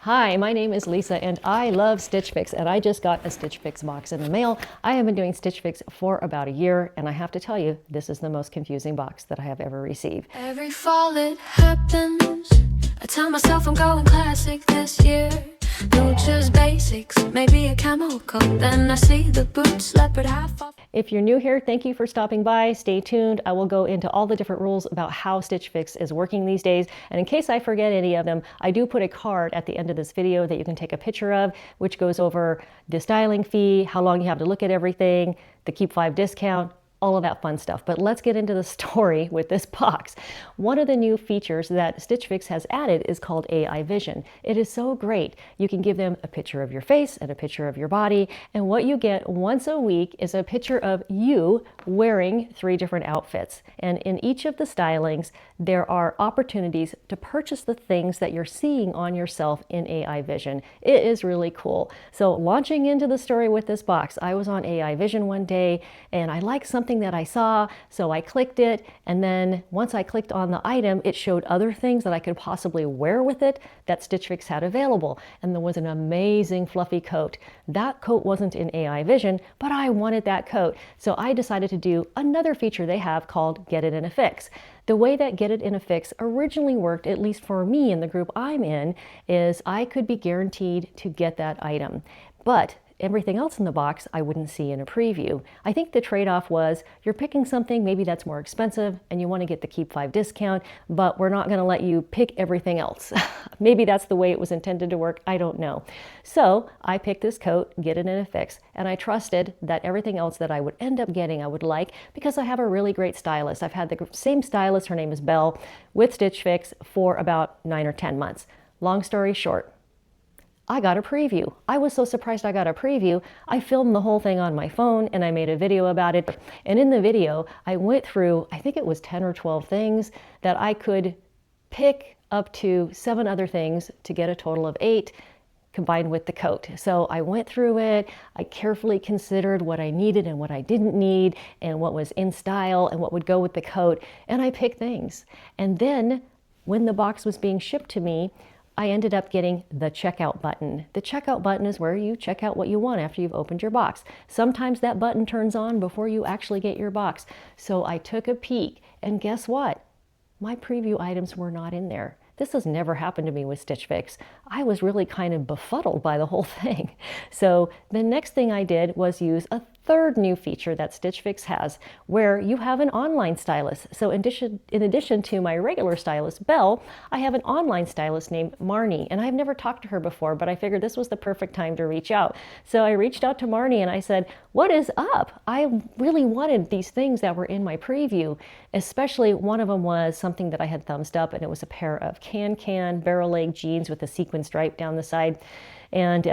Hi, my name is Lisa and I love Stitch Fix, and I just got a Stitch Fix box in the mail. I have been doing Stitch Fix for about a year, and I have to tell you, this is the most confusing box that I have ever received. Every fall it happens. I tell myself I'm going classic this year. No, just basics, maybe a camel coat. Then I see the boots, leopard half off. If you're new here, thank you for stopping by. Stay tuned. I will go into all the different rules about how Stitch Fix is working these days. And in case I forget any of them, I do put a card at the end of this video that you can take a picture of, which goes over the styling fee, how long you have to look at everything, the Keep 5 discount, all of that fun stuff. But let's get into the story with this box. One of the new features that Stitch Fix has added is called AI Vision. It is so great. You can give them a picture of your face and a picture of your body, and what you get once a week is a picture of you wearing 3 different outfits. And in each of the stylings, there are opportunities to purchase the things that you're seeing on yourself in AI Vision. It is really cool. So launching into the story with this box, I was on AI Vision one day and I liked something that I saw, so I clicked it, and then once I clicked on the item, it showed other things that I could possibly wear with it that Stitch Fix had available. And there was an amazing fluffy coat. That coat wasn't in AI Vision, but I wanted that coat. So I decided to do another feature they have called Get It in a Fix. The way that Get It in a Fix originally worked, at least for me in the group I'm in, is I could be guaranteed to get that item. But everything else in the box I wouldn't see in a preview. I think the trade-off was you're picking something maybe that's more expensive and you want to get the Keep 5 discount, but we're not going to let you pick everything else. Maybe that's the way it was intended to work. I don't know. So I picked this coat, Get It in a Fix, and I trusted that everything else that I would end up getting I would like, because I have a really great stylist. I've had the same stylist, her name is Belle, with Stitch Fix for about 9 or 10 months. Long story short, I got a preview. I was so surprised I got a preview. I filmed the whole thing on my phone and I made a video about it. And in the video, I went through, I think it was 10 or 12 things that I could pick up to 7 other things to get a total of 8 combined with the coat. So I went through it. I carefully considered what I needed and what I didn't need and what was in style and what would go with the coat. And I picked things. And then when the box was being shipped to me, I ended up getting the checkout button. The checkout button is where you check out what you want after you've opened your box. Sometimes that button turns on before you actually get your box. So I took a peek, and guess what? My preview items were not in there. This has never happened to me with Stitch Fix. I was really kind of befuddled by the whole thing. So the next thing I did was use a third new feature that Stitch Fix has, where you have an online stylist. So in addition to my regular stylist, Belle, I have an online stylist named Marni, and I've never talked to her before, but I figured this was the perfect time to reach out. So I reached out to Marni and I said, what is up? I really wanted these things that were in my preview, especially one of them was something that I had thumbs up, and it was a pair of can barrel leg jeans with a sequin stripe down the side. And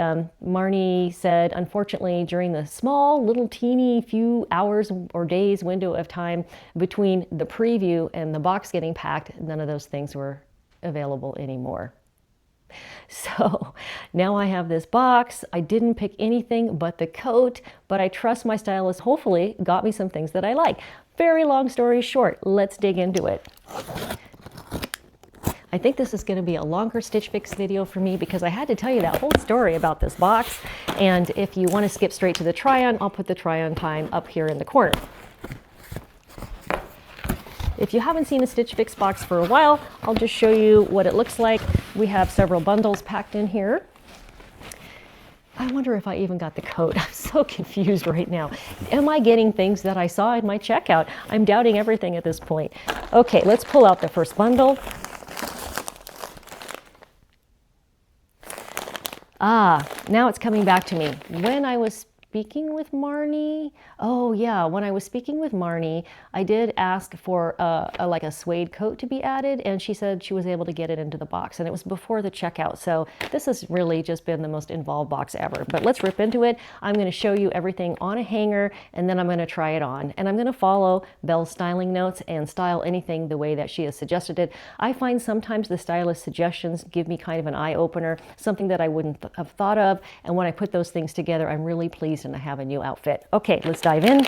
Marni said, unfortunately, during the small, little, teeny few hours or days window of time between the preview and the box getting packed, none of those things were available anymore. So now I have this box. I didn't pick anything but the coat, but I trust my stylist hopefully got me some things that I like. Very long story short, let's dig into it. I think this is going to be a longer Stitch Fix video for me because I had to tell you that whole story about this box. And if you want to skip straight to the try-on, I'll put the try-on time up here in the corner. If you haven't seen a Stitch Fix box for a while, I'll just show you what it looks like. We have several bundles packed in here. I wonder if I even got the coat. I'm so confused right now. Am I getting things that I saw in my checkout? I'm doubting everything at this point. Okay, let's pull out the first bundle. Now it's coming back to me. When I was speaking with Marni, when I was speaking with Marni, I did ask for like a suede coat to be added, and she said she was able to get it into the box, and it was before the checkout. So this has really just been the most involved box ever. But let's rip into it. I'm going to show you everything on a hanger, and then I'm going to try it on. And I'm going to follow Belle's styling notes and style anything the way that she has suggested it. I find sometimes the stylist suggestions give me kind of an eye-opener, something that I wouldn't have thought of, and when I put those things together, I'm really pleased and I have a new outfit. Okay, let's dive in.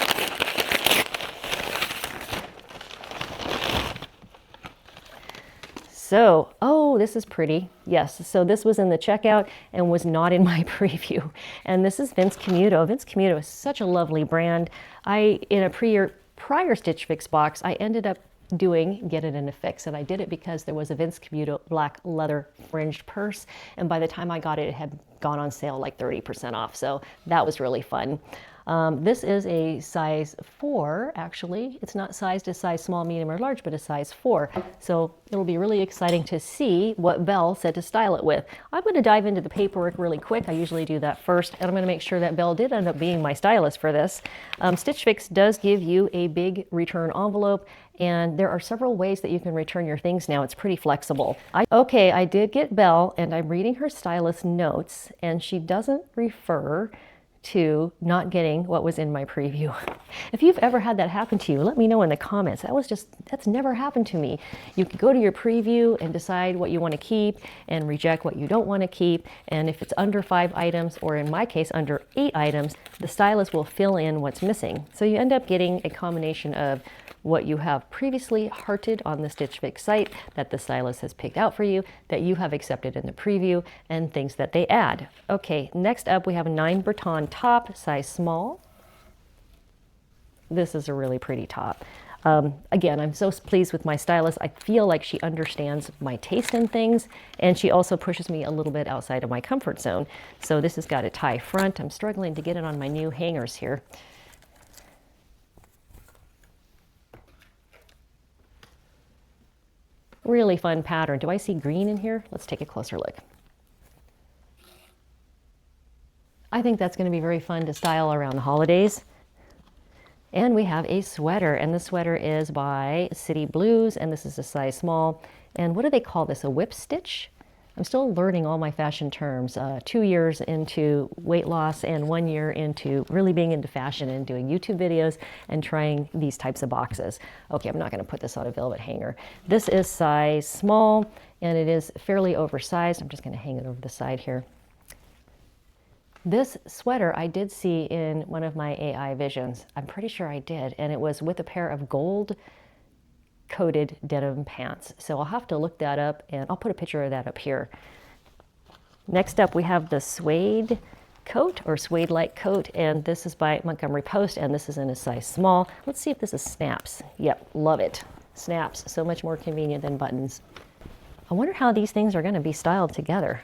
So, Oh, this is pretty. Yes, so this was in the checkout and was not in my preview. And this is Vince Camuto. Vince Camuto is such a lovely brand. In a prior Stitch Fix box, I ended up doing Get It in a Fix, and I did it because there was a Vince Camuto black leather fringed purse, and by the time I got it, it had gone on sale like 30% off, so that was really fun. This is a size 4, actually. It's not sized a size small, medium, or large, but a size 4. So it'll be really exciting to see what Belle said to style it with. I'm going to dive into the paperwork really quick. I usually do that first, and I'm going to make sure that Belle did end up being my stylist for this. Stitch Fix does give you a big return envelope, and there are several ways that you can return your things now. It's pretty flexible. Okay, I did get Belle, and I'm reading her stylist notes, and she doesn't refer to not getting what was in my preview. If you've ever had that happen to you, let me know in the comments. That's never happened to me. You can go to your preview and decide what you want to keep and reject what you don't want to keep. And if it's under 5 items, or in my case, under 8 items, the stylist will fill in what's missing. So you end up getting a combination of what you have previously hearted on the Stitch Fix site that the stylist has picked out for you, that you have accepted in the preview, and things that they add. Okay, next up we have a 9 Breton top, size small. This is a really pretty top. Again, I'm so pleased with my stylist. I feel like she understands my taste in things, and she also pushes me a little bit outside of my comfort zone. So this has got a tie front. I'm struggling to get it on my new hangers here. Really fun pattern. Do I see green in here? Let's take a closer look. I think that's going to be very fun to style around the holidays. And we have a sweater, and the sweater is by City Blues, and this is a size small. And what do they call this? A whip stitch? I'm still learning all my fashion terms. 2 years into weight loss and 1 year into really being into fashion and doing YouTube videos and trying these types of boxes. Okay, I'm not going to put this on a velvet hanger. This is size small, and it is fairly oversized. I'm just going to hang it over the side here. This sweater I did see in one of my AI visions. I'm pretty sure I did, and it was with a pair of gold coated denim pants. So I'll have to look that up, and I'll put a picture of that up here. Next up we have the suede coat, or suede-like coat, and this is by Montgomery Post, and this is in a size small. Let's see if this is snaps. Yep, love it. Snaps, so much more convenient than buttons. I wonder how these things are going to be styled together.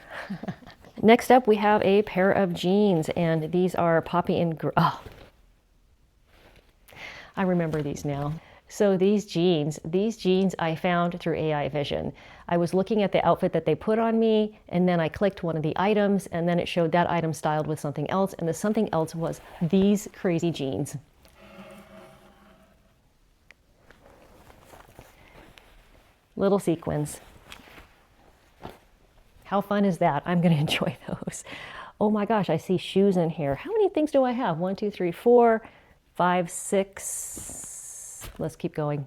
Next up we have a pair of jeans, and these are poppy and oh, I remember these now. So these jeans I found through AI Vision. I was looking at the outfit that they put on me, and then I clicked one of the items, and then it showed that item styled with something else, and the something else was these crazy jeans. Little sequins. How fun is that? I'm going to enjoy those. Oh my gosh, I see shoes in here. How many things do I have? 1, 2, 3, 4, 5, 6. Let's keep going.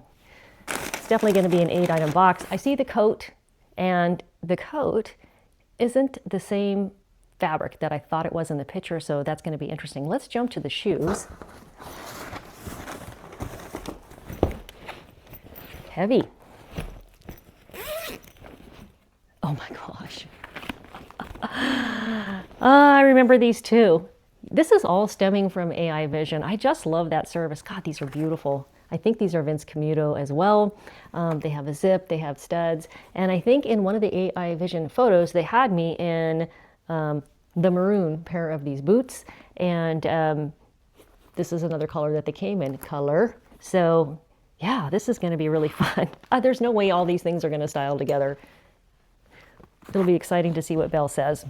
It's definitely going to be an 8-item box. I see the coat, and the coat isn't the same fabric that I thought it was in the picture, so that's going to be interesting. Let's jump to the shoes. Heavy. Oh my gosh. I remember these too. This is all stemming from AI Vision. I just love that service. God, these are beautiful. I think these are Vince Camuto as well. They have a zip, they have studs. And I think in one of the AI Vision photos, they had me in the maroon pair of these boots. And this is another color that they came in, color. So yeah, this is going to be really fun. There's no way all these things are going to style together. It'll be exciting to see what Belle says.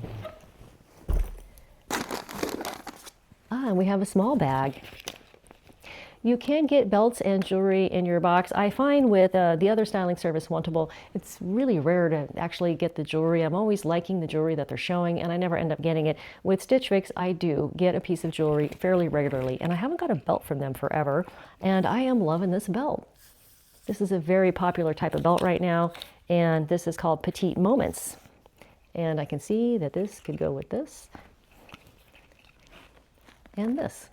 And we have a small bag. You can get belts and jewelry in your box. I find with the other styling service, Wantable, it's really rare to actually get the jewelry. I'm always liking the jewelry that they're showing, and I never end up getting it. With Stitch Fix, I do get a piece of jewelry fairly regularly, and I haven't got a belt from them forever, and I am loving this belt. This is a very popular type of belt right now, and this is called Petite Moments. And I can see that this could go with this and this.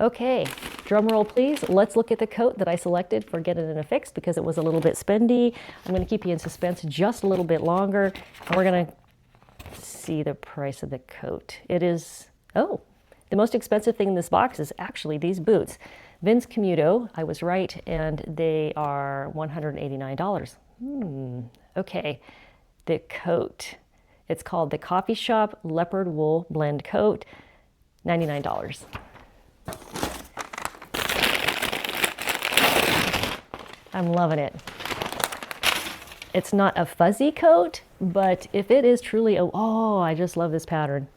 Okay, Drum roll, please. Let's look at the coat that I selected for Get It in a Fix because it was a little bit spendy. I'm going to keep you in suspense just a little bit longer. And we're going to see the price of the coat. It is, oh, the most expensive thing in this box is actually these boots. Vince Camuto, I was right, and they are $189. Okay, the coat. It's called the Coffee Shop Leopard Wool Blend Coat, $99. I'm loving it. It's not a fuzzy coat, but if it is truly a, oh, I just love this pattern.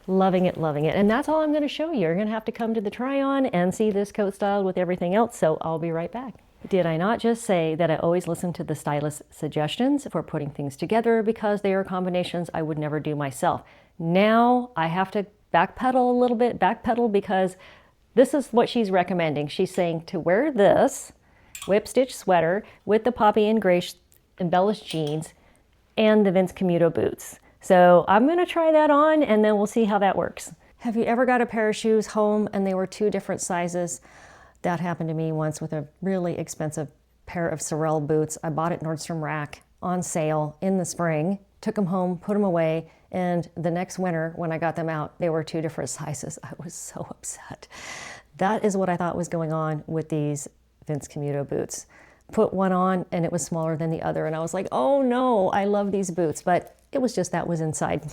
Loving it, loving it. And that's all I'm going to show you. You're going to have to come to the try on and see this coat styled with everything else, so I'll be right back. Did I not just say that I always listen to the stylist suggestions for putting things together because they are combinations I would never do myself? Now I have to backpedal a little bit, because this is what she's recommending. She's saying to wear this whip stitch sweater with the poppy and gray embellished jeans and the Vince Camuto boots. So I'm going to try that on and then we'll see how that works. Have you ever got a pair of shoes home and they were 2 different sizes? That happened to me once with a really expensive pair of Sorel boots. I bought at Nordstrom Rack on sale in the spring, took them home, put them away, and the next winter when I got them out, they were 2 different sizes. I was so upset. That is what I thought was going on with these Vince Camuto boots. Put one on and it was smaller than the other, and I was like, oh no, I love these boots, but it was just that was inside.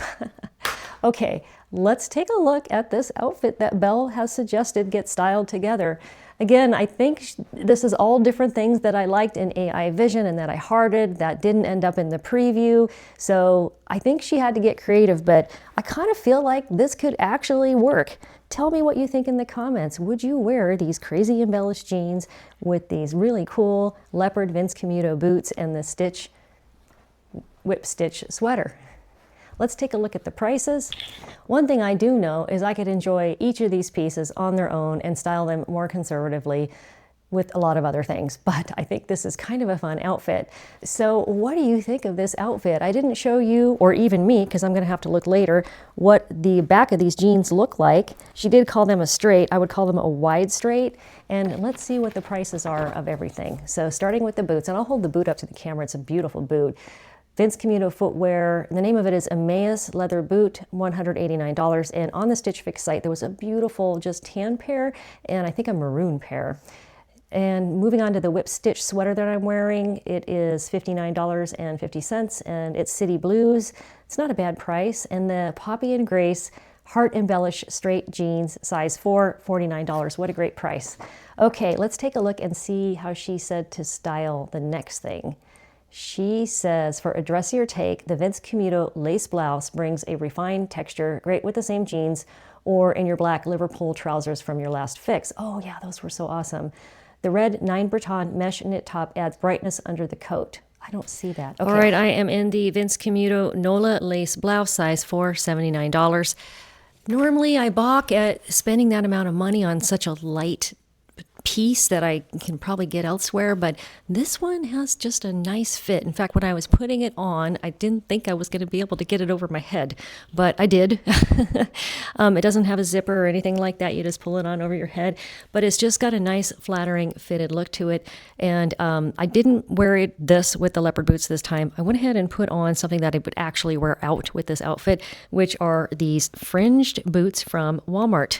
Okay, let's take a look at this outfit that Belle has suggested get styled together. Again, I think this is all different things that I liked in AI Vision and that I hearted that didn't end up in the preview. So I think she had to get creative, but I kind of feel like this could actually work. Tell me what you think in the comments. Would you wear these crazy embellished jeans with these really cool leopard Vince Camuto boots and the whip stitch sweater? Let's take a look at the prices. One thing I do know is I could enjoy each of these pieces on their own and style them more conservatively with a lot of other things, but I think this is kind of a fun outfit. So what do you think of this outfit? I didn't show you, or even me, because I'm gonna have to look later, what the back of these jeans look like. She did call them a straight. I would call them a wide straight. And let's see what the prices are of everything. So starting with the boots, and I'll hold the boot up to the camera. It's a beautiful boot. Vince Camuto footwear, the name of it is Emmaus leather boot, $189. And on the Stitch Fix site, there was a beautiful just tan pair and I think a maroon pair. And moving on to the whip stitch sweater that I'm wearing, it is $59.50 and it's City Blues. It's not a bad price. And the Poppy and Grace heart embellished straight jeans, size 4, $49. What a great price. Okay, let's take a look and see how she said to style the next thing. She says, for a dressier take, the Vince Camuto lace blouse brings a refined texture, great with the same jeans, or in your black Liverpool trousers from your last fix. Oh yeah, those were so awesome. The red 9 Breton mesh knit top adds brightness under the coat. I don't see that. Okay. All right, I am in the Vince Camuto Nola lace blouse, size 4, $79. Normally I balk at spending that amount of money on such a light piece that I can probably get elsewhere, but this one has just a nice fit. In fact, when I was putting it on, I didn't think I was going to be able to get it over my head, but I did. It doesn't have a zipper or anything like that. You just pull it on over your head, but it's just got a nice flattering fitted look to it. And I didn't wear this with the leopard boots this time. I went ahead and put on something that I would actually wear out with this outfit, which are these fringed boots from Walmart.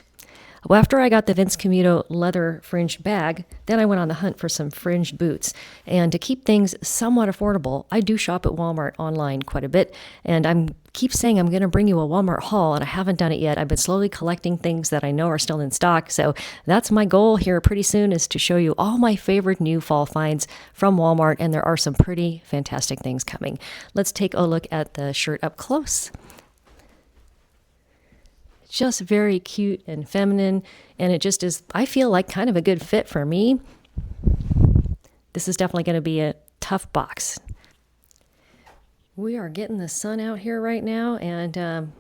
Well, after I got the Vince Camuto leather fringed bag, then I went on the hunt for some fringed boots. And to keep things somewhat affordable, I do shop at Walmart online quite a bit. And I keep saying I'm going to bring you a Walmart haul, and I haven't done it yet. I've been slowly collecting things that I know are still in stock. So that's my goal here pretty soon, is to show you all my favorite new fall finds from Walmart. And there are some pretty fantastic things coming. Let's take a look at the shirt up close. Just very cute and feminine, and it just is, I feel like, kind of a good fit for me. This is definitely going to be a tough box. We are getting the sun out here right now and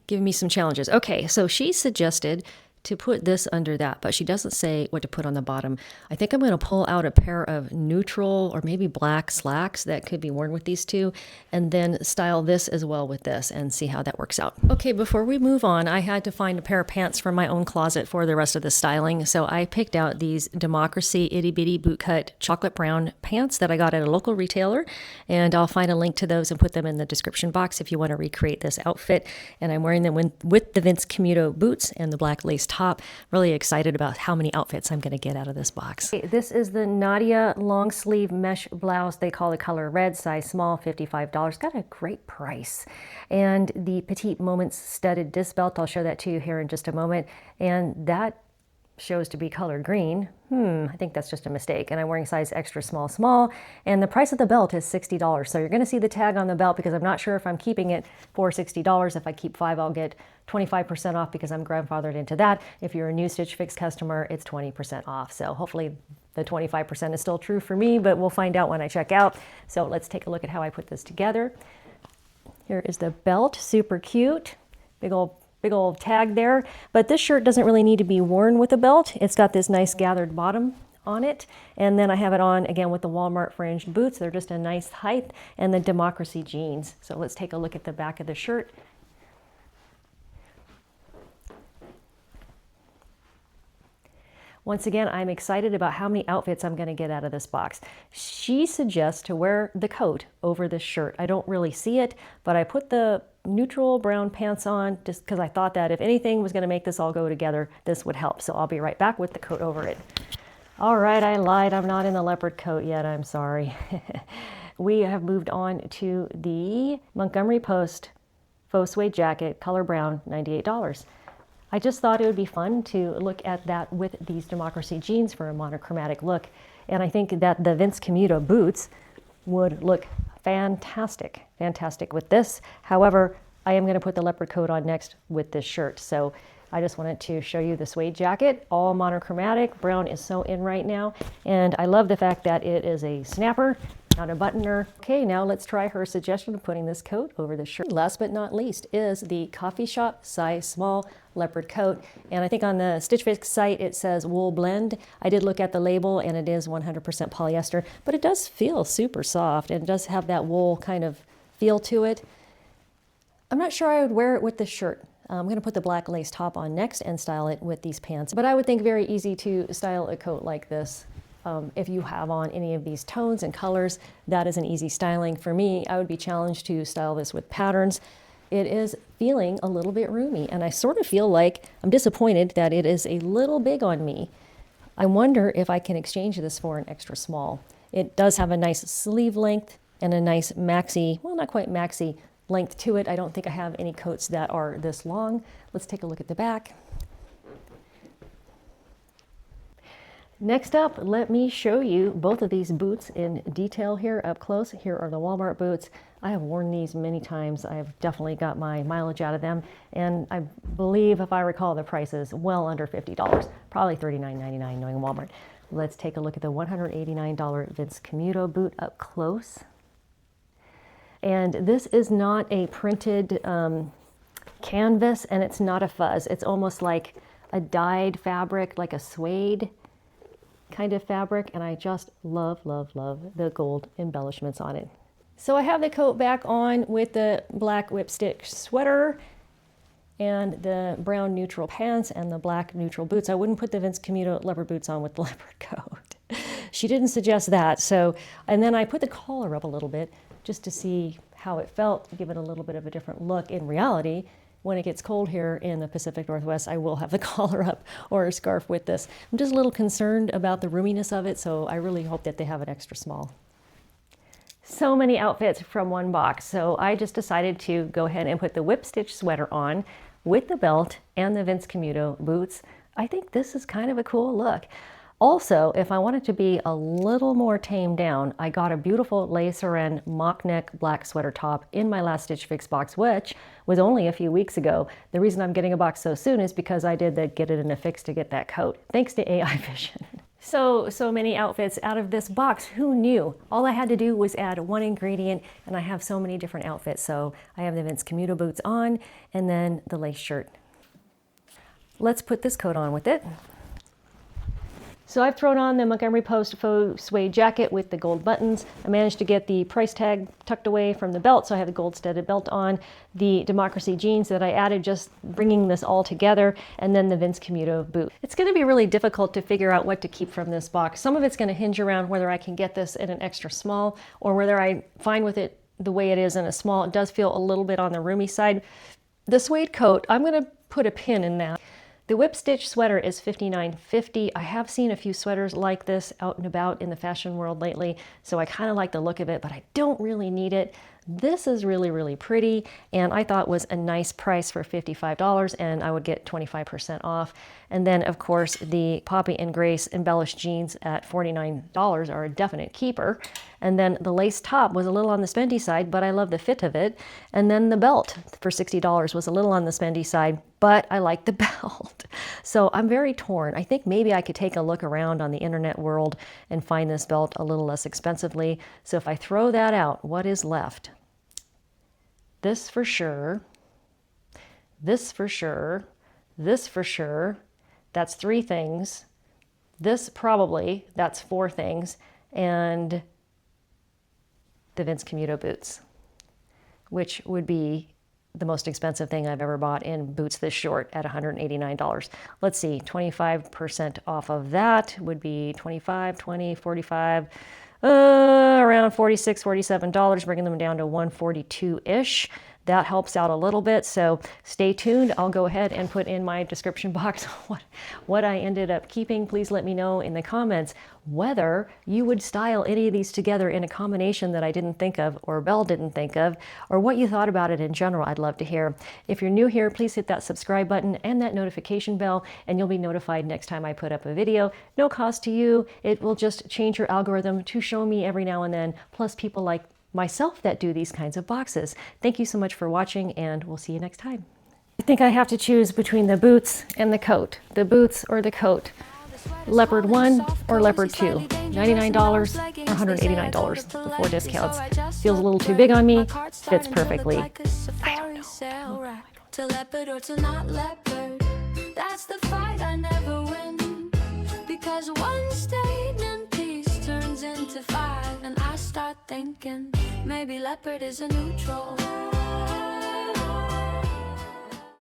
giving me some challenges. Okay, so she suggested to put this under that, but she doesn't say what to put on the bottom. I think I'm going to pull out a pair of neutral or maybe black slacks that could be worn with these two, and then style this as well with this and see how that works out. Okay, before we move on, I had to find a pair of pants from my own closet for the rest of the styling. So I picked out these Democracy Itty Bitty Bootcut chocolate brown pants that I got at a local retailer, and I'll find a link to those and put them in the description box if you want to recreate this outfit. And I'm wearing them with the Vince Camuto boots and the black lace top. Really excited about how many outfits I'm going to get out of this box. This is the Nadia long sleeve mesh blouse. They call the color red, size small, $55. Got a great price. And the Petite Moments studded disc belt, I'll show that to you here in just a moment. And that shows to be color green. I think that's just a mistake. And I'm wearing size extra small, small. And the price of the belt is $60. So you're going to see the tag on the belt because I'm not sure if I'm keeping it for $60. If I keep 5, I'll get 25% off because I'm grandfathered into that. If you're a new Stitch Fix customer, it's 20% off. So hopefully the 25% is still true for me, but we'll find out when I check out. So let's take a look at how I put this together. Here is the belt, super cute. Big old tag there, but this shirt doesn't really need to be worn with a belt. It's got this nice gathered bottom on it, and then I have it on again with the Walmart fringed boots. They're just a nice height, and the Democracy jeans. So let's take a look at the back of the shirt. Once again, I'm excited about how many outfits I'm going to get out of this box. She suggests to wear the coat over this shirt. I don't really see it, but I put the neutral brown pants on just because I thought that if anything was going to make this all go together, this would help. So I'll be right back with the coat over it. All right, I lied. I'm not in the leopard coat yet. I'm sorry. We have moved on to the Montgomery Post faux suede jacket, color brown, $98. I just thought it would be fun to look at that with these Democracy jeans for a monochromatic look. And I think that the Vince Camuto boots would look fantastic with this. However, I am going to put the leopard coat on next with this shirt. So I just wanted to show you the suede jacket, all monochromatic. Brown is so in right now. And I love the fact that it is a snapper, not a buttoner. Okay, now let's try her suggestion of putting this coat over the shirt. Last but not least is the Coffee Shop size small leopard coat. And I think on the Stitch Fix site it says wool blend. I did look at the label and it is 100% polyester, but it does feel super soft and it does have that wool kind of feel to it. I'm not sure I would wear it with this shirt. I'm going to put the black lace top on next and style it with these pants. But I would think very easy to style a coat like this. If you have on any of these tones and colors, that is an easy styling. For me, I would be challenged to style this with patterns. It is feeling a little bit roomy, and I sort of feel like I'm disappointed that it is a little big on me. I wonder if I can exchange this for an extra small. It does have a nice sleeve length and a nice maxi, well, not quite maxi length to it. I don't think I have any coats that are this long. Let's take a look at the back. Next up, let me show you both of these boots in detail here up close. Here are the Walmart boots. I have worn these many times. I've definitely got my mileage out of them. And I believe, if I recall, the price is well under $50, probably $39.99 knowing Walmart. Let's take a look at the $189 Vince Camuto boot up close. And this is not a printed canvas, and it's not a fuzz. It's almost like a dyed fabric, like a suede kind of fabric, and I just love the gold embellishments on it. So I have the coat back on with the black whipstick sweater and the brown neutral pants and the black neutral boots. I wouldn't put the Vince Camuto leopard boots on with the leopard coat. She didn't suggest that. So, and then I put the collar up a little bit just to see how it felt, give it a little bit of a different look. In reality, when it gets cold here in the Pacific Northwest, I will have the collar up or a scarf with this. I'm just a little concerned about the roominess of it, so I really hope that they have an extra small. So many outfits from one box, so I just decided to go ahead and put the whip stitch sweater on with the belt and the Vince Camuto boots. I think this is kind of a cool look. Also, if I wanted to be a little more tamed down, I got a beautiful Le Seren mock neck black sweater top in my last Stitch Fix box, which was only a few weeks ago. The reason I'm getting a box so soon is because I did the get it in a fix to get that coat, thanks to AI Vision. So many outfits out of this box. Who knew? All I had to do was add one ingredient, and I have so many different outfits. So I have the Vince Camuto boots on, and then the lace shirt. Let's put this coat on with it. So I've thrown on the Montgomery Post faux suede jacket with the gold buttons. I managed to get the price tag tucked away from the belt, so I have the gold studded belt on, the Democracy jeans that I added just bringing this all together, and then the Vince Camuto boot. It's going to be really difficult to figure out what to keep from this box. Some of it's going to hinge around whether I can get this in an extra small or whether I'm fine with it the way it is in a small. It does feel a little bit on the roomy side. The suede coat, I'm going to put a pin in that. The whip stitch sweater is $59.50. I have seen a few sweaters like this out and about in the fashion world lately, so I kind of like the look of it, but I don't really need it. This is really, really pretty, and I thought was a nice price for $55, and I would get 25% off. And then, of course, the Poppy and Grace embellished jeans at $49 are a definite keeper. And then the lace top was a little on the spendy side, but I love the fit of it. And then the belt for $60 was a little on the spendy side, but I like the belt. So I'm very torn. I think maybe I could take a look around on the internet world and find this belt a little less expensively. So if I throw that out, what is left? This for sure, this for sure, this for sure, that's 3 things. This probably, that's 4 things. And the Vince Camuto boots, which would be the most expensive thing I've ever bought in boots this short at $189. Let's see, 25% off of that would be 25, 20, 45, around $46, $47, bringing them down to $142-ish. That helps out a little bit, so stay tuned. I'll go ahead and put in my description box what I ended up keeping. Please let me know in the comments whether you would style any of these together in a combination that I didn't think of or Belle didn't think of, or what you thought about it in general. I'd love to hear. If you're new here, please hit that subscribe button and that notification bell, and you'll be notified next time I put up a video. No cost to you. It will just change your algorithm to show me every now and then, plus people like myself that do these kinds of boxes. Thank you so much for watching, and we'll see you next time. I think I have to choose between the boots and the coat. The boots or the coat. Leopard 1 or Leopard 2. $99 or $189 before discounts. Feels a little too big on me. Fits perfectly. I don't know. To leopard or to not leopard, that's the fight I never win. Because one stain in peace turns into 5, and I start thinking maybe leopard is a neutral.